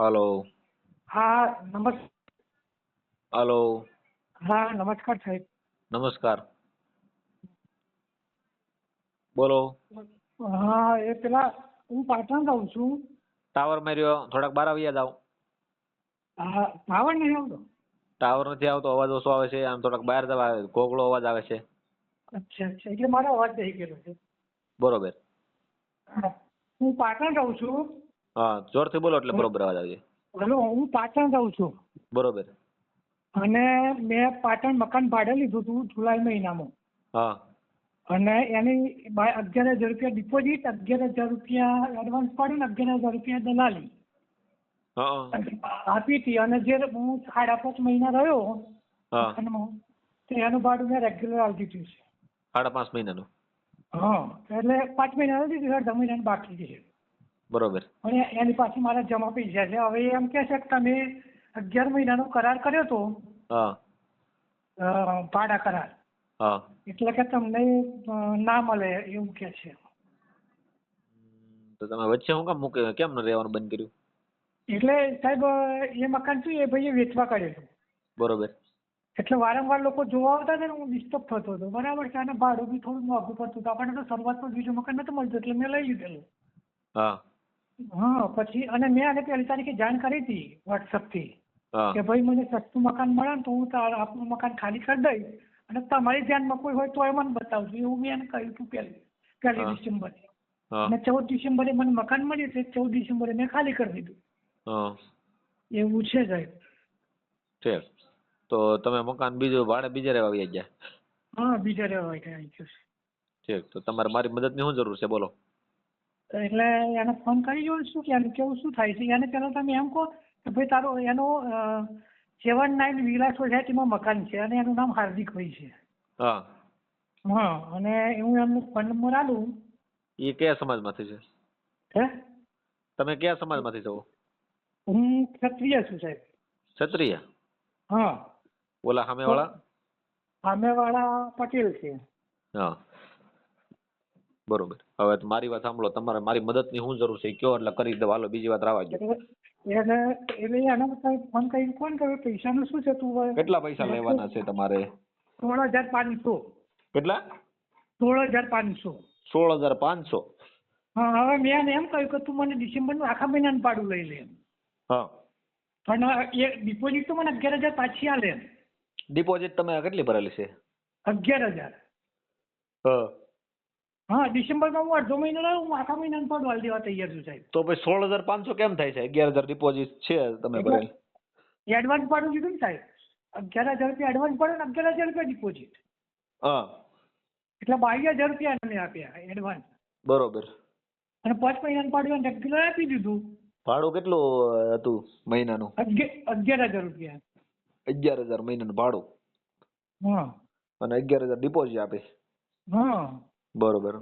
Hello. હા hello. હા નમસ્કાર સાહેબ. નમસ્કાર. બોલો. હા એ પેલા હું પાટણ રહું છું. ટાવર માર્યો, થોડાક બહાર આવ્યા જાવ. હા પાવર નહીં આવતો. ટાવર નથી આવતો, અવાજ ઓછો આવે છે. આમ થોડાક બહાર જવા, ઘોઘળો અવાજ આવે છે. અચ્છા અચ્છા, એટલે મારો અવાજ થઈ ગયેલો છે. બરોબર. હા, હું પાટણ રહું છું. હા, જોરથી બોલો એટલે બરોબર અવાજ આવે છે. હલો, હું પાટણ રહું છું બરોબર. અને મેં પાટણ મકાન ભાડે લીધું હતું જુલાઈ મહિનામાં. હા. અને એની 11,000 રૂપિયા ડિપોઝિટ, 11,000 રૂપિયા એડવાન્સ પાડ્યું ને 11,000 રૂપિયા દલાલી હા. આપી હતી. અને જે હું 5.5 મહિના રહ્યો હા. મકાનમાં, તો એનું ભાડું મેં રેગ્યુલર આપી દીધું છે. 5.5 મહિનાનું. હા, એટલે 5 મહિના દીધું, 10 મહિનાનું બાકી છે. બરોબર. અને એની પાસે મારા જમા પૈસા છે. હવે એમ કે છે કે તમે 11 મહિનાનો કરાર કર્યો હતો, હા. ભાડા કરાર, હા. એટલે કે તમને ના મળે એવું કે છે. તો તમે વચ્ચે હું કામ મૂકે, કેમ ન રહેવાનું બંધ કર્યું? એટલે સાહેબ એ મકાન શું એ ભાઈએ વેચવા કાઢ્યું. બરોબર. એટલે વારંવાર લોકો જોવા આવતા હતા ને, હું ડિસ્ટર્બ થતો હતો. બરાબર છે. અને ભાડું બી થોડું મોંઘું પડતું હતું. આપણને તો શરૂઆતમાં બીજું મકાન નતું મળતું, એટલે મેં લઈ લીધેલું. હા. હા, પછી અને મેં આને 1 તારીખે જાણ કરી હતી વોટ્સઅપથી હા. કે ભાઈ મને સસ્તું મકાન મળે ને તો હું આપણું મકાન ખાલી કરી દઈશ, અને તમારી ધ્યાનમાં કોઈ હોય તો એ મને બતાવજો, એવું મેં એને કહ્યું હતું પહેલી હા. ડિસેમ્બરે. હા. અને 14 ડિસેમ્બરે મને મકાન મળ્યું, એટલે 14 ડિસેમ્બરે મેં ખાલી કરી દીધું. હા. એવું છે સાહેબ. ઠીક. તો તમે મકાન બીજું ભાડે બીજે રહેવા આવી ગયા? હા, બીજા રહેવા આવી ગયું છે. ઠીક. તો તમારે મારી મદદની શું જરૂર છે, બોલો? એટલે એને ફોન કરી જોઉં શું કે કેવું શું થાય છે. એને પહેલા તમે એમ કહો કે ભાઈ તારો એનો 7-9 વિલા સોસાયટીમાં મકાન છે અને એનું નામ હાર્દિકભાઈ છે. હા. હા, અને હું એમનો ફોન નંબર આલું. એ કયા સમાજમાંથી છે? હે? તમે કયા સમાજમાંથી છો? હું ક્ષત્રિય છું સાહેબ. ક્ષત્રિય? હા. ઓલા સામેવાળા? સામેવાળા પટેલ છે. હા. બરોબર. હવે મારી વાત સાંભળો. તમારે મારી મદદની શું જરૂર છે એ કયો એટલે કરી દો. હાલો, બીજી વાત રાવા દો. એટલે એના ફોન કરીને કોણ કર્યો? પૈસાનું શું છે તું? કેટલા પૈસા લેવાના છે તમારે? 16,500. કેટલા? 16,500. 16,500? હા, હવે મેં એને એમ કહ્યું કે તું મને ડિસેમ્બરનું આખા મહિનાનું ભાડું લઈ લે. હા. પણ એ ડિપોઝિટ તો મને 11,000 પાછી આલે. ડિપોઝિટ તમે કેટલી ભરેલી છે? 11,000. હા. હા, ડિસેમ્બરમાં હું અડધો મહિનો રહ્યો, હું આખા મહિનાનું ભાડું આલી દેવા તૈયાર છું સાહેબ. તો પછી 16,500 કેમ થાય છે? 11,000 ડિપોઝિટ છે તમે એટલે ભરેલ. એડવાન્સ ભાડું કીધું ને સાહેબ. 11,000 રૂપિયા એડવાન્સ ભાડું ને 11,000 રૂપિયા ડિપોઝિટ. હા. એટલે 22,000 રૂપિયા એમને આપ્યા એડવાન્સ. બરોબર. અને 5 મહિનાનું ભાડું રેગ્યુલર આપી દીધું. ભાડું કેટલું હતું મહિનાનું? 11,000 રૂપિયા. 11,000 મહિનાનું ભાડું હા. અને 11,000 ડિપોઝિટ આપે. હા. બરોબર.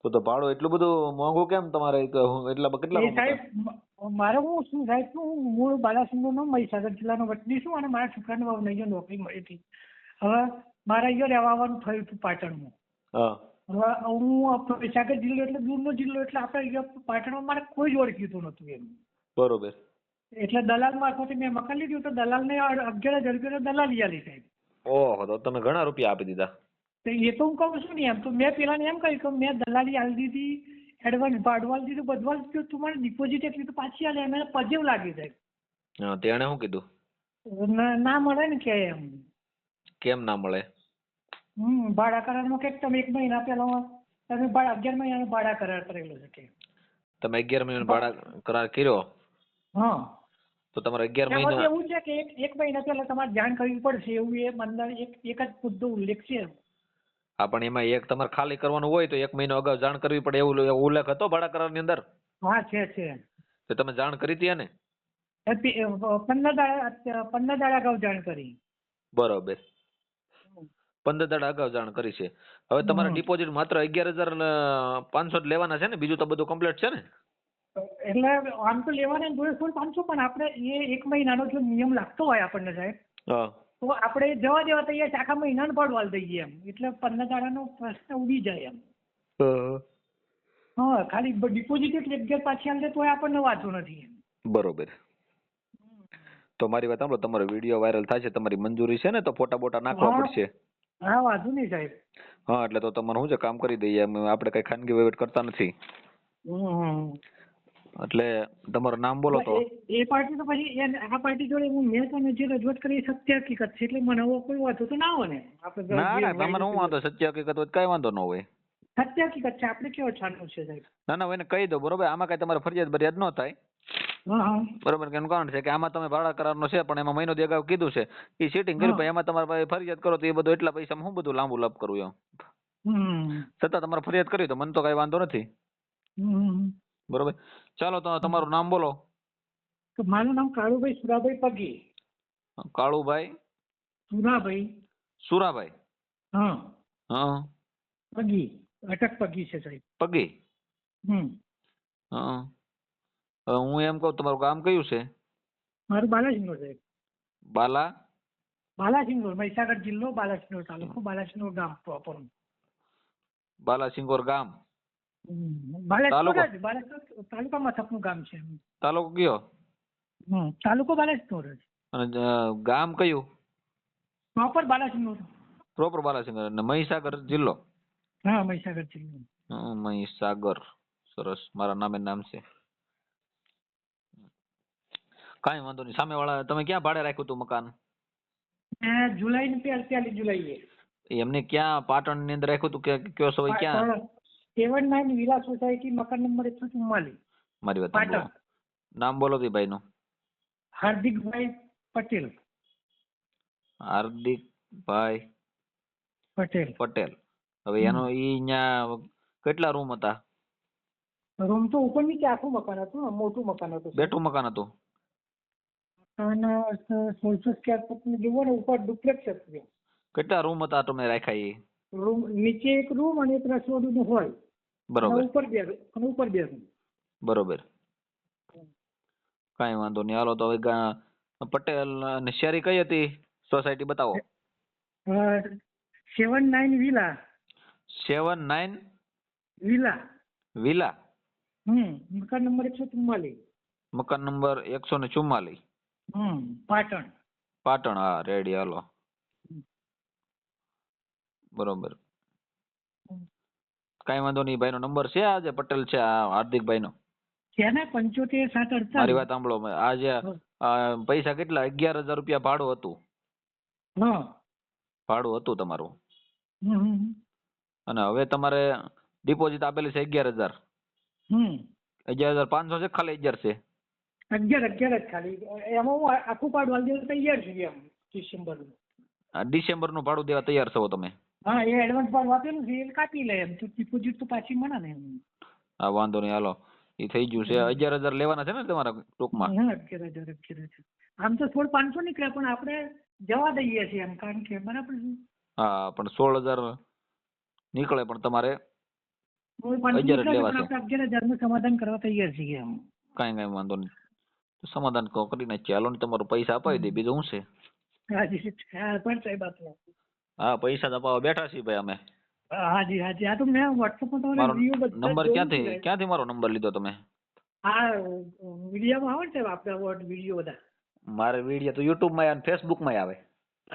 તો ભાડું એટલું બધું મોંઘું કેમ તમારે? એટલા એ કેટલામાં મકાન? સાહેબ મારે હું શું સાહેબ, હું મૂળ બાલાસિનોરનો મહીસાગર જિલ્લાનો વતની છું અને મારા છોકરાને બહુ અહીંયા નોકરી મળી હતી. હવે મારે અહીંયા રહેવા આવવાનું થયું હતું પાટણમાં. હા. હવે હું મહીસાગર જિલ્લો એટલે દૂરનો જિલ્લો, એટલે આપણે અહીંયા પાટણમાં મારે કોઈ જ ઓળખીતું નહોતું એમ. બરોબર. એટલે દલાલ મારફતે મેં મકાન લીધું, તો દલાલને 11,000 રૂપિયા દલાલી આલી સાહેબ. ઓહો, તો તમે ઘણા રૂપિયા આપી દીધા. તો એ તો હું કહું છું ને, એમ તો મેં પેલાને એમ કહ્યું કે મેં દલાલી આલી દીધી, એડવાન્સ ભાડું આલી દીધું, બધું આલી દીધું, તું મને ડિપોઝિટ એટલી તો પાછી આલે. એને પજેવ લાગી સાહેબ. હા, તેણે શું કીધું? ના મળે ને કે એમ. કેમ ના મળે? ભાડા કરારમાં કંઈક તમે 1 મહિના પહેલા તમે 11 મહિનાનો ભાડા કરાર કરેલો છે કે. તમે 11 મહિનાનો ભાડા કરાર કર્યો? હા. તો તમારે 11 એમાં મહિના એવું છે કે એક મહિના પહેલા તમારે જાણ કરવી પડશે, એવું એ અંદર એક જ મુદ્દો ઉલ્લેખ છે. હા, પણ એમાં એક તમારે ખાલી કરવાનું હોય તો 1 મહિનો અગાઉ જાણ કરવી પડે, એવું ઉલ્લેખ હતો ભાડા કરારની અંદર? હા, છે. તો તમે જાણ કરી હતી ને? 15 દાડા અગાઉ જાણ કરી. બરોબર. 15 દાડા અગાઉ જાણ કરી છે. હવે તમારે ડિપોઝિટ માત્ર 11,500 જ લેવાના છે ને? બીજું તો બધું કમ્પ્લીટ છે ને? એટલે આમ તો લેવાના 500, પણ આપણે એ 1 મહિનાનો જો નિયમ લાગતો હોય આપણને સાહેબ, હા. તો આપણે જવા દેવા તૈયાર છે, આખા મહિનાનું ભાડું આલી દઈએ એમ. એટલે 15 દાડાનો પ્રશ્ન ઉડી જાય એમ. હા, ખાલી ડિપોઝિટ એટલી 11 પાછી આલી દે તોય આપણને વાંધો નથી એમ. બરોબર. તો મારી વાત સાંભળો, તમારો વિડીયો વાયરલ થાય છે, તમારી મંજૂરી છે ને? તો ફોટા બોટા નાખવા હા પડશે. હા વાંધો નહીં સાહેબ. હા, એટલે તો તમારે શું છે, કામ કરી દઈએ. આપણે કઈ ખાનગી વહીવટ કરતા નથી. હમ. એટલે તમારું નામ બોલો તો. એ પાર્ટી તો પછી આ પાર્ટી જોડે મેં તમને જે રજૂઆત કરી એ સત્ય હકીકત છે, એટલે મને હવે કોઈ વાંધો તો ના હોય ને. આપણે ના જે ના, તમારે શું વાંધો? સત્ય હકીકત હોય કઈ વાંધો ન હોય. સત્ય હકીકત છે, આપણે કેવો છાનવું છે સાહેબ. ના ના, એને કહી દો, બરોબર? આમાં કઈ તમારે ફરિયાદ ન થાય. હા હા. બરોબર. એનું કારણ છે કે આમાં તમે ભાડા કરારનો છે, પણ એમાં મહિનો દી અગાઉ કીધું છે એ સેટિંગ કર્યું, પણ એમાં તમારે પાસે ફરિયાદ કરો તો એ બધું એટલા પૈસામાં હું બધું લાંબુ લાભ કરું એમ. હમ. છતાં તમારે ફરિયાદ કરી તો મને તો કઈ વાંધો નથી. હમ. બરોબર. ચાલો, તો તમારું નામ બોલો. તો મારું નામ કાળુભાઈ સુરાભાઈ પગી. કાળુભાઈ સુરાભાઈ. સુરાભાઈ. હા. હા. પગી. અટક પગી છે સાહેબ. પગી. હમ. હા. હું એમ કહું, તમારું ગામ કયું છે? મારું બાલાસિનોર સાહેબ. બાલા બાલાસિનોર, મહીસાગર જિલ્લો, બાલાસિનોર તાલુકો, બાલાસિનોર ગામ પ્રોપર. બાલાસિંગોર ગામ. બાલાસિનોર તાલુકો જ, બાલાસિનોર તાલુકા મથકનું ગામ છે. તાલુકો કયો? તાલુકો બાલાસિનોર જ. અને ગામ કયું? પ્રોપર બાલાસિનોર. પ્રોપર બાલાસિંગર. અને મહીસાગર જિલ્લો? હા, મહીસાગર જિલ્લો. મહીસાગર. સરસ, મારા નામ છે. કાંઈ વાંધો નહીં. સામેવાળા તમે ક્યાં ભાડે રાખ્યું હતું મકાન? જુલાઈ ની 41 જુલાઈએ. એમને ક્યાં પાટણ ની અંદર રાખ્યું હતું કે કયો છો ક્યાં? 79 વિલા સોસાયટી, મકાન નંબર 144. મારી વાત સાંભળો. પાટણ. નામ બોલો તે ભાઈનું. હાર્દિકભાઈ પટેલ. હાર્દિકભાઈ પટેલ. પટેલ. હવે એનો ઈ ન્યા કેટલા રૂમ હતા? રૂમ તો ઉપર નીચે આખું મકાન હતું, મોટું મકાન હતું. બેઠું મકાન હતું? અને 1600 સ્ક્વેર ફૂટ નું જુઓ ને, ઉપર ડુપ્લેક્સ હતું. કેટલા રૂમ હતા તમે રાખ્યા એ? રૂમ નીચે એક રૂમ અને એક રસોડું હોલ. બરોબર. ઉપર બે રૂમ. બરોબર. કાંઈ વાંધો નહીં. હાલો, તો હવે પટેલ ને શેરી કઈ હતી? સોસાયટી બતાવો. 79 વિલા. 79 વિલા. વિલા. મકાન નંબર 144. મકાન નંબર 144. પાટણ. પાટણ. હા, રેડી. હાલો, બરોબર. કાંઈ વાંધો નહીં. ભાઈનો નંબર છે? આજે પટેલ છે આ હાર્દિકભાઈ નો? છે ને, 75 748. મારી વાત સાંભળો. આજે પૈસા કેટલા? 11,000 રૂપિયા ભાડું હતું. ભાડું હતું તમારું. અને હવે તમારે ડિપોઝિટ આપેલી છે 11,000. 11,500 છે ખાલી 11 છે? 11 જ ખાલી. એમાં હું આખું પાડવા દેવા તૈયાર છું એમ. ડિસેમ્બર નું ભાડું દેવા તૈયાર છો તમે? હા, એ એડવાન્સ ભાડું આપેલું છે, એ કાપી લે એમ. તો ડિપોઝિટ તો પાછી મળે ને એમ. હા, વાંધો નહીં. હાલો, એ થઈ ગયું છે. 11,000 લેવાના છે ને તમારા ટૂંકમાં? 11,000. આમ તો 16,500 નીકળે, પણ આપણે જવા દઈએ છીએ એમ, કારણ કે બરાબર છે. હા, પણ 16,000 નીકળે, પણ તમારે 16,500 11 જ નીકળે, લેવા પણ છે. આપણે 11,000 નું સમાધાન કરવા તૈયાર છીએ એમ. કાંઈ વાંધો નહીં. સમાધાન કરી નાખીએ. હાલો ને, તમારું પૈસા અપાવી દે, બીજું શું છે? હાજી. હા, પણ સાહેબ આપો. હા, પૈસા તો અપાવવા બેઠા છીએ ભાઈ અમે. હાજી. આ તો મેં વોટ્સઅપ પર મારો વિડીયો બધા નંબર જોયું છે. ક્યાંથી મારો નંબર લીધો તમે? હા, વિડીયોમાં આવે ને સાહેબ, આપણા વિડીયો બધા. મારે વિડીયો તો યુટ્યુબ માં અને ફેસબુક માં આવે.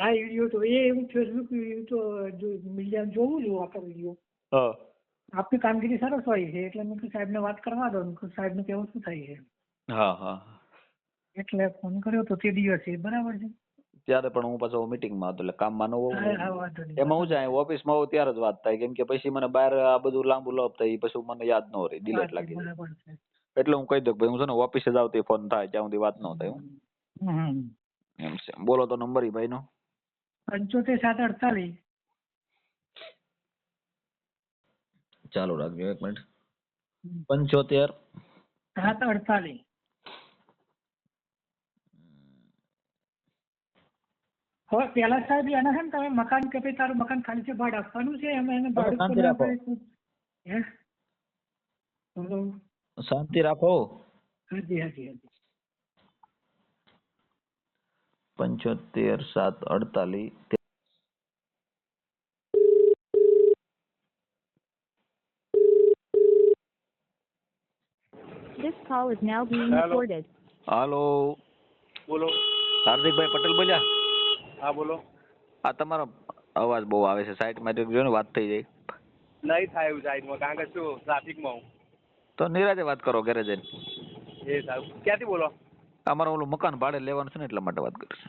હા, વિડીયો તો હું ફેસબુક મીડિયા જોઉં છું આપણા વિડીયો. હા. આપની કામગીરી સરસ હોય છે, એટલે મેં સાહેબને વાત કરવા દો. સાહેબને કેવું શું થાય છે. હા. એટલે ફોન કર્યો તો તે દિવસે. બરાબર છે. ત્યારે પણ હું પાછો મીટિંગમાં હતો, એટલે કામમાં ન હોઉં. હા, વાંધો નહીં. એમાં હું જાય ઓફિસમાં હોઉં ત્યારે જ વાત થાય, કેમ કે પછી મને બહાર આ બધું લાંબુ લાભ થાય, પછી મને યાદ ન રહે, ડિલેટ લાગી જાય. બરાબર છે. એટલે હું કહી દઉં ભાઈ, હું છે ને ઓફિસે જ આવતી ફોન થાય ત્યાં સુધી વાત ન થાય. એમ છે. બોલો તો નંબર ઈ ભાઈ નો. 75 748. ચાલુ રાખજો 1 મિનિટ. 75 748. હવે પેલા સાહેબ એને છે ને, તમે મકાન કે ભાઈ તારું મકાન ખાલી છે, ભાડું આપવાનું છે, એમાં એને ભાડું શાંતિ રાખો. હે? હેલો. શાંતિ રાખો. હાજી. 75 748. This call is now being recorded. હાલો, બોલો. હાર્દિકભાઈ પટેલ બોલ્યા? હા બોલો. આ તમારો અવાજ બહુ આવે છે, સાઈડમાં જો ને, વાત થઈ જાય. નહીં થાય એવું સાઈડમાં, કારણ કે શું ટ્રાફિકમાં હું. તો નિરાજે વાત કરો ઘરે જઈને. એ સારું. ક્યાંથી બોલો? અમારું ઓલું મકાન ભાડે લેવાનું છે ને, એટલા માટે વાત કરીશ.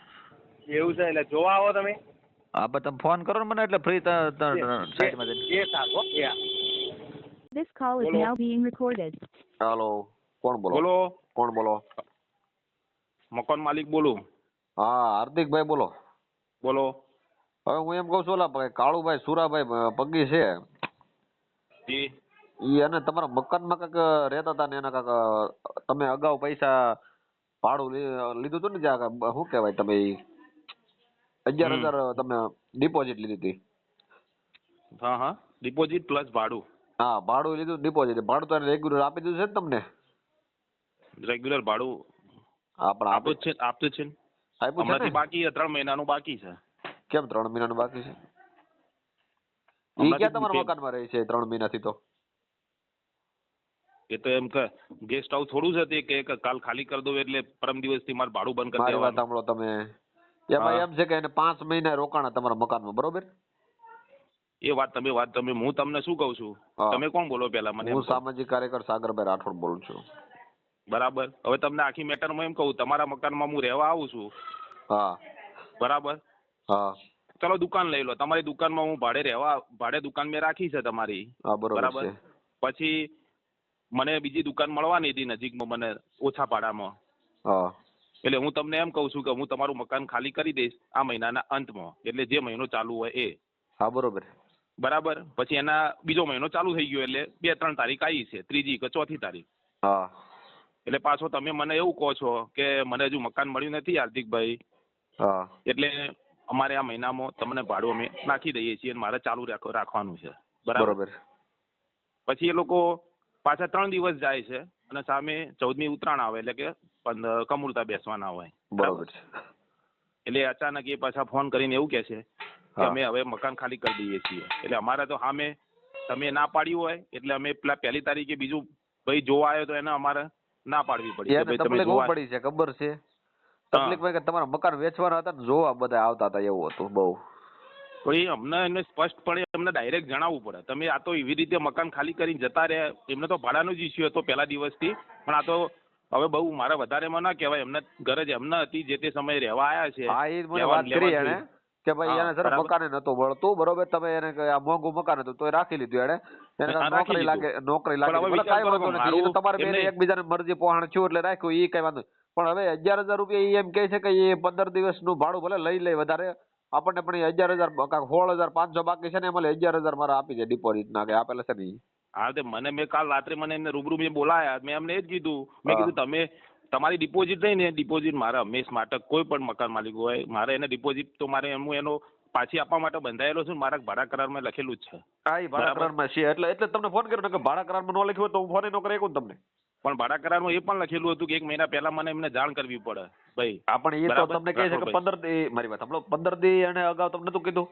એવું છે, એટલે જોવા આવો તમે? હા, પણ તમે ફોન કરો ને મને, એટલે ફ્રી સાઈડમાં જઈને. એ સારું હો, એ હા. This call is બોલો. now being recorded. હાલો, કોણ બોલો? બોલો. કોણ બોલો? મકાન માલિક બોલું. હા, હાર્દિકભાઈ બોલો. બોલો. હવે હું એમ કહું છું, ઓલા ભાઈ કાળુભાઈ સુરાભાઈ પગી છે, જી. ઈ અને તમારા મકાનમાં કાંઈક રહેતા હતા ને એના કાંઈક તમે અગાઉ પૈસા ભાડું લીધું હતું ને, જ્યાં શું કહેવાય, તમે 11,000 તમે ડિપોઝિટ લીધી હતી. હા હા, ડિપોઝિટ પ્લસ ભાડું. હા, ભાડું લીધું, ડિપોઝિટ. ભાડું તો રેગ્યુલર આપી દીધું છે ને તમને? રેગ્યુલર ભાડું હા, પણ આપતું જ છે. આપ્યું છે હમણાંથી ને? બાકી છે, 3 મહિનાનું બાકી છે. કેમ 3 મહિનાનું બાકી છે? ઈ હમણાંથી ક્યાં તમારા મકાનમાં રહે છે 3 મહિનાથી? તો એ તો એમ કે ગેસ્ટ હાઉસ થોડું છે તે કે કાલ ખાલી કરી દઉં એટલે પરમ દિવસથી મારે ભાડું બંધ કરી મારી વાત દેવાનું. સાંભળો તમે. એમાં એમ છે કે એને 5 મહિના રોકાણા તમારા મકાનમાં, બરોબર? એ વાત તમે હું તમને શું કહું છું, હા. તમે કોણ બોલો પેલા મને? હું સામાજિક કાર્યકર સાગરભાઈ રાઠોડ બોલું છું. બરાબર. હવે તમને આખી મેટરમાં એમ કહું, તમારા મકાનમાં હું રહેવા આવું છું. હા. બરાબર. હા. ચલો દુકાન લઈ લો, તમારી દુકાનમાં હું ભાડે દુકાન મેં રાખી છે તમારી. હા, બરોબર બરાબર. છે. પછી મને બીજી દુકાન મળવાની હતી નજીકમાં, મને ઓછા ભાડામાં. હા. એટલે હું તમને એમ કહું છું કે હું તમારું મકાન ખાલી કરી દઈશ આ મહિનાના અંતમાં, એટલે જે મહિનો ચાલુ હોય એ. હા, બરોબર. બરાબર. પછી એના બીજો મહિનો ચાલુ થઈ ગયો એટલે 2-3 તારીખ આવી છે, 3જી કે 4થી તારીખ. હા. એટલે પાછો તમે મને એવું કહો છો કે મને હજુ મકાન મળ્યું નથી હાર્દિકભાઈ, હા. એટલે અમારે આ મહિનામાં તમને ભાડું અમે નાખી દઈએ છીએ અને મારે ચાલુ રાખવાનું છે. બરાબર. પછી એ લોકો પાછા 3 દિવસ જાય છે અને સામે 14મી ઉત્તરાયણ આવે, એટલે કે કમૂરતા બેસવાના હોય. બરોબર છે. એટલે અચાનક એ પાછા ફોન કરીને એવું કહે છે કે અમે હવે મકાન ખાલી કરી દઈએ છીએ. એટલે અમારે તો સામે તમે ના પાડ્યું હોય એટલે અમે પેલા 1લી તારીખે બીજું ભાઈ જોવા આવ્યો તો એને અમારે ના પાડવી પડી કે ભાઈ તમે તકલીફ જોવા પડી છે, ખબર છે? તકલીફ કે તમારા મકાન વેચવાના હતા ને જોવા બધા આવતા હતા, એવું હતું બહુ. તો એ અમને એને સ્પષ્ટપણે અમને ડાયરેક્ટ જણાવવું પડે. તમે આ તો એવી રીતે મકાન ખાલી કરીને જતા રહ્યા, એમને તો ભાડાનો જ ઇસ્યુ હતો પહેલા દિવસથી, પણ આ તો હવે બહુ મારે વધારેમાં ના કહેવાય, એમને ગરજ એમને હતી જે તે સમયે રહેવા આવ્યા છે. હા, એ મને વાત કરી એને કે ભાઈ એને સર મકાને નતું વળતું, બરોબર? તમે એને આ મોંઘું મકાન હતું તો એ રાખી લીધું એને નોકરી લાગે કઈ વાંધો નથી. એ તો તમારે બેને એકબીજાને મરજી પહોંચ થયું એટલે રાખ્યું, એ કઈ વાંધો. પણ હવે 11,000 રૂપિયા એમ કહે છે કે એ 15 દિવસનું ભાડું ભલે લઈ લે વધારે આપણને, પણ 11,000 16,500 બાકી છે ને, એમાં 11,000 મારા આપી દે ડિપોઝિટ ના કે આપેલા છે ને. હા, તે મેં કાલ રાત્રે મને એમને રૂબરૂ મેં બોલાયા, મેં એમને એ જ કીધું, મેં કીધું તમે તમારી ડિપોઝિટ નહીં ને, ડિપોઝિટ મારે હંમેશ માટે કોઈ પણ મકાન માલિક હોય મારે એને ડિપોઝિટ તો મારે એનો પાછી આપવા માટે બંધાયેલો છું, મારા ભાડા કરારમાં લખેલું જ છે. હા, એ ભાડા કરારમાં છે, એટલે તમને ફોન કર્યો કે ભાડા કરારમાં ન લખ્યું હોય તો હું ફોન ન કરી શકું તમને. પણ ભાડા કરારમાં એ પણ લખેલું હતું કે 1 મહિના પહેલા મને એમને જાણ કરવી પડે ભાઈ. પણ એ તો તમને કહે છે કે 15 દી, મારી વાત સાંભળો, 15 દી એને અગાઉ તમને નતું કીધું?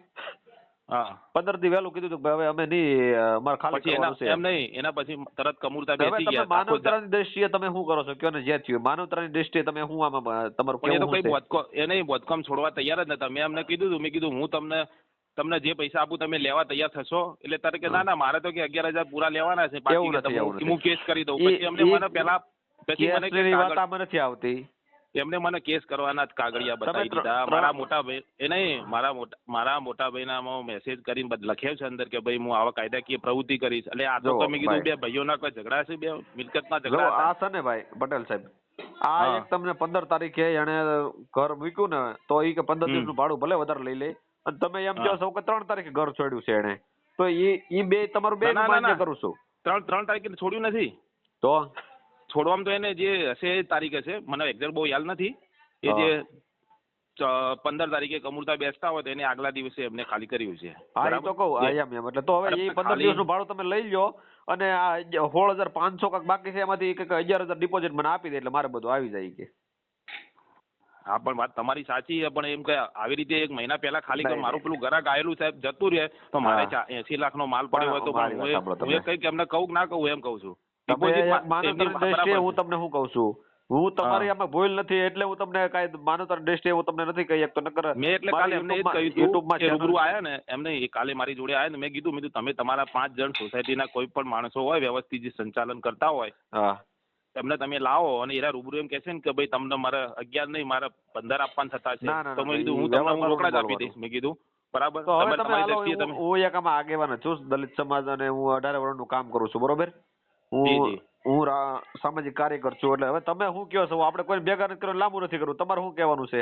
હા, 15 દી વહેલું કીધું હવે અમે નહીં, અમારે ખાલી કરવાનું છે એમ નહીં. એના પછી તરત કમૂરતા બેસી ગયા. માનવતાની દ્રષ્ટિએ તમે શું કરો છો કયો ને? જે થયું માનવતાની દ્રષ્ટિએ તમે શું આમાં તમારું કેવું છે? એ નહીં બોધકામ છોડવા તૈયાર જ નતા. મેં એમને કીધું મેં કીધું હું તમને જે પૈસા આપું તમે લેવા તૈયાર થશો? એટલે તારે કે ના મારે તો કે 11,000 પૂરા લેવાના છે, હું કેસ કરી દઉં. પછી એમને મને પેલા નથી આવતી, એમને મને કેસ કરવાના જ કાગળિયા બતાવી દીધા. મારા મોટા ભાઈ એ નહીં, મારા મોટા ભાઈના મેસેજ કરીને લખ્યું છે અંદર કે ભાઈ હું આવા કાયદાકીય પ્રવૃત્તિ કરીશ. એટલે આ તો તમે કીધું બે ભાઈઓના કોઈ ઝઘડા છે, બે મિલકતના ઝઘડા. આ છે ને ભાઈ પટેલ સાહેબ, આ એક તમને 15 તારીખે એને ઘર મૂક્યું ને તો એ કે 15 દિવસનું ભાડું ભલે વધારે લઈ લે, અને તમે એમ કહો છો કે 3 તારીખે ઘર છોડ્યું છે એને, તો એ બે તમારું બે માન્ય કરું છું. 3 તારીખે છોડ્યું નથી. તો છોડવામાં તો એને જે હશે એ તારીખ હશે, મને એક્ઝેક્ટ બહુ યાદ નથી. એ જે 15 તારીખે કમૂરતા બેસતા હોય તો એને આગલા દિવસે એમને ખાલી કર્યું છે. હા, એ તો કહું એમ એટલે તો હવે એ 15 દિવસનું ભાડું તમે લઈ લો અને આ 16,500 કાંક બાકી છે એમાંથી 11,000 ડિપોઝિટ મને આપી દે એટલે મારે બધું આવી જાય કે. હા, પણ વાત તમારી સાચી છે, પણ એમ કે આવી રીતે 1 મહિના પહેલા ખાલી કર મારું પેલું ગ્રાહક આવેલું સાહેબ જતું રહે તો મારે 80 લાખનો માલ પડ્યો હોય તો હું કઈક એમને કહું ના કહું એમ કહું છું. હું તમને શું કહું છું હું તમારી આમાં ભૂલ નથી એટલે હું તમને કાંઈ માનવતાની દ્રષ્ટિએ હું તમને નથી કહી શકતો. નકર મેં એટલે કાલે એમને એ જ કહ્યું હતું યુટ્યુબમાં કે રૂબરૂ આયા ને એમને કાલે મારી જોડે આયા ને મેં કીધું તમે તમારા 5 જણ સોસાયટીના કોઈ પણ માણસો હોય વ્યવસ્થિત જે સંચાલન કરતા હોય હા એમને તમે લાવો અને એરા રૂબરૂ એમ કહેશે ને કે ભાઈ તમને મારે 11 નહીં મારે 15 આપવાના થતા છે ના, ના, તો મેં ના, કીધું હું વ્યવહાર તમને રોકડા જ આપી બરોબર. દઈશ. મેં કીધું બરાબર તો હવે તમે તમારી હાલો, દ્રષ્ટિએ તમે હું એક આમાં આગેવાન જ છું દલિત સમાજ અને હું 18 વર્ષનું કામ કરું છું બરોબર. જી, હું જી. હું સામાજિક કાર્યકર છું એટલે હવે તમે શું કહો છો આપણે કોઈ ભેગા નથી કરવાનું લાંબુ નથી કરવું તમારે શું કહેવાનું છે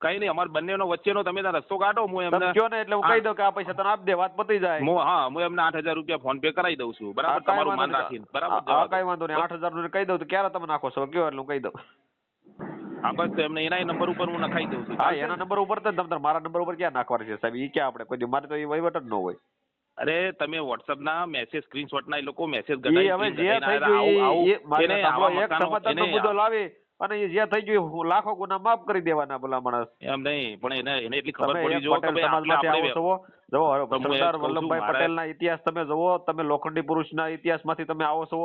કઈ નહીં અમાર બંનેનો વચ્ચેનો તમે ત્યાં રસ્તો કાઢો હું તમે એમને કહો ને એટલે હું કહી દઉં કે આ પૈસા તને આપી દે વાત પતી જાય. હું એમને 8,000 રૂપિયા ફોન પે કરાવી દઉં છું બરાબર હા, કાંઈ તમારું માન વાંધો રાખીને નહીં. બરાબર હા, જવા દો. કાંઈ વાંધો નહીં 8,000 નું કહી દઉં તો ક્યારે તમે નાખો છો કયો એટલે હું કહી દઉં. હા બસ એમને એના નંબર ઉપર હું નખાઈ દઉં છું હા એના નંબર ઉપર તો તમે મારા નંબર ઉપર ક્યાં નાખવાના છે સાહેબ એ ક્યાં આપણે કોઈ દી મારે તો એ વહીવટ જ ન હોય. અરે તમે WhatsApp ના મેસેજ સ્ક્રીનશોટ ના એ લોકો મેસેજ એ હવે જે થઈ ગયું એ મારે સાંભળો, એક સમાધાનનો મુદ્દો લાવી અને એ જે થઈ ગયું હું લાખો ગુના માફ કરી દેવાના ભલા માણસ. એમ નહીં પણ એને એટલી ખબર તમે પડી એક જો કે પટેલ ભાઈ સમાજમાંથી આપણે આવો છો જુઓ પણ હું એ સરદાર કહું છું, વલ્લભભાઈ મારે- પટેલના ઇતિહાસ તમે જુઓ તમે લોખંડી પુરુષના ઇતિહાસમાંથી તમે આવો છો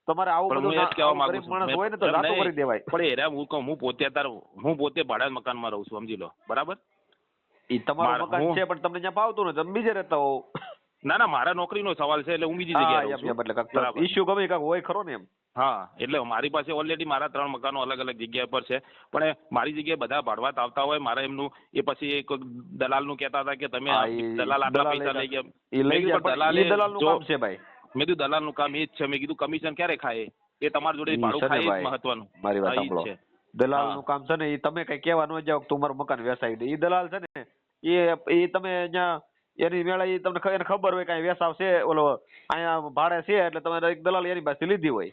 તમારે આવું પણ બધું હું એ જ કહેવા આવું માંગુ ગરીબ છું માણસ હોય ને તો એમ જાતું નહીં. કરી દેવાય. પણ એરા હું કહું હું પોતે ભાડા મકાનમાં રહું છું સમજી લો બરાબર એ તમારું મારે- મકાન હું- છે પણ તમને ત્યાં ફાવતું નથી તમે બીજે રહેતા હો. ના મારા નોકરીનો સવાલ છે એટલે હું બીજી હા જગ્યાએ એમ રહું છું એટલે કાંઈક બરાબર. issue ગમે કાંઈક હોય ખરો ને એમ. હા એટલે મારી પાસે ઓલરેડી મારા 3 મકાનો અલગ અલગ જગ્યા પર છે પણ મારી જગ્યાએ બધા ભાડવાત આવતા હોય મારે એમનું એ પછી એક દલાલનું કહેતા હતા કે તમે હા, દલાલ આટલા દલાલ પૈસા લઈ ગયા એ લઈ મેં ગયા કીધું પણ પણ એ દલાલનું જો- કામ છે ભાઈ. મેં કીધું દલાલનું કામ એ જ છે મેં કીધું કમિશન ક્યારે ખાય એ તમારી જોડે ઈ ભાડું છે ને ખાય એ જ ભાઈ. મહત્વનું મારી વાત હા, ઈ જ સાંભળો. છે. દલાલનું કામ છે ને એ તમે કઈ કહેવા ન જાવ કે તમારું મકાન વેચાઈ દે. એ દલાલ છે ને એ તમે અહીંયા એની વેળા એ તમને એને ખબર હોય કે વેસાવ છે ઓલો અહીંયા ભાડે છે એટલે તમે એક દલાલ એની પાસેથી લીધી હોય.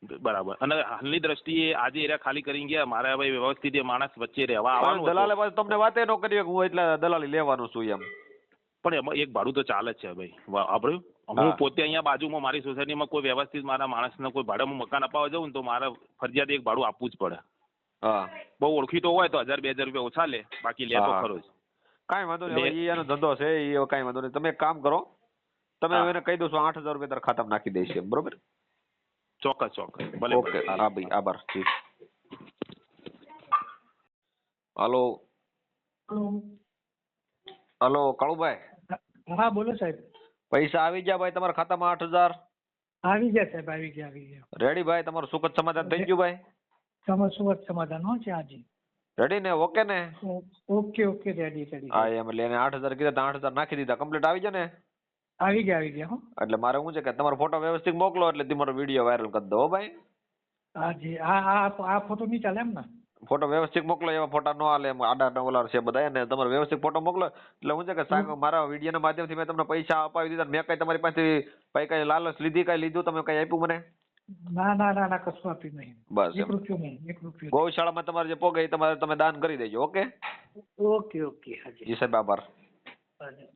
બરાબર અને હાલની દ્રષ્ટિએ આજે એરિયા ખાલી કરી ગયા મારે હવે વ્યવસ્થિત એ માણસ વચ્ચે રહેવા પણ આવવાનું દલાલે હતું. પાછું તમને વાતે ન કરી કે હું એટલે દલાલી લેવાનો છું એમ. પણ એમાં એક ભાડું તો ચાલે જ છે ભાઈ આપણે હા. હું પોતે અહીંયા બાજુમાં મારી સોસાયટીમાં કોઈ વ્યવસ્થિત મારા માણસને કોઈ ભાડે હું મકાન અપાવવા જાઉં ને તો મારે ફરજિયાત એક ભાડું આપવું જ પડે. હા બહુ ઓળખીતો હોય તો 1,000-2,000 રૂપિયા ઓછા લે બાકી લે તો હા. ખરો જ. કાંઈ વાંધો નહીં હવે ઈ એનો ધંધો છે એ હવે કાંઈ વાંધો નહીં તમે એક કામ કરો તમે હા. એને કહી દો છો 8,000 રૂપિયા તારા ખાતામાં નાખી દઈશ એમ બરોબર. ચોક્કસ ભલે ઓકે હા ભાઈ આભાર જી. હલો હલો કાળુભાઈ હા બોલો સાહેબ. પૈસા આવી ગયા ભાઈ તમારા ખાતામાં 8,000 આવી ગયા સાહેબ આવી ગયા. રેડી ભાઈ તમારું સુખદ સમાધાન થઈ ગયું ભાઈ. તમારું સુરત સમાધાન હો છે હાજી. રેડી ને ઓકે ને. Okay ready. હા એમ એટલે એને 8,000 કીધા તો 8,000 નાખી દીધા કમ્પ્લીટ આવી જાય ને. આવી ગયા હો. એટલે મારે શું છે કે તમારો ફોટો વ્યવસ્થિત મોકલો એટલે તમારો વિડીયો વાયરલ કરી દો હો ભાઈ. હાજી આ ફોટો નહીં ચાલે એમ ને. ફોટો વ્યવસ્થિત મોકલો એવા ફોટા ન હાલે એમ આડા ઓલા છે બધા અને તમારો વ્યવસ્થિત ફોટો મોકલો એટલે શું છે કે મારા વિડીયોના માધ્યમથી મેં તમને પૈસા અપાવી દીધા મેં કઈ તમારી પાસેથી ભાઈ કઈ લાલચ લીધી કઈ લીધું તમે કઈ આપ્યું મને. ના કશું આપ્યું નહીં. બસ એમ. 1 રૂપિયો નહીં 1 રૂપિયો. ગૌશાળામાં તમારે જે પોગે એ તમે દાન કરી દેજો ઓકે. ઓકે હાજી. જી સાહેબ આભાર. હાજી.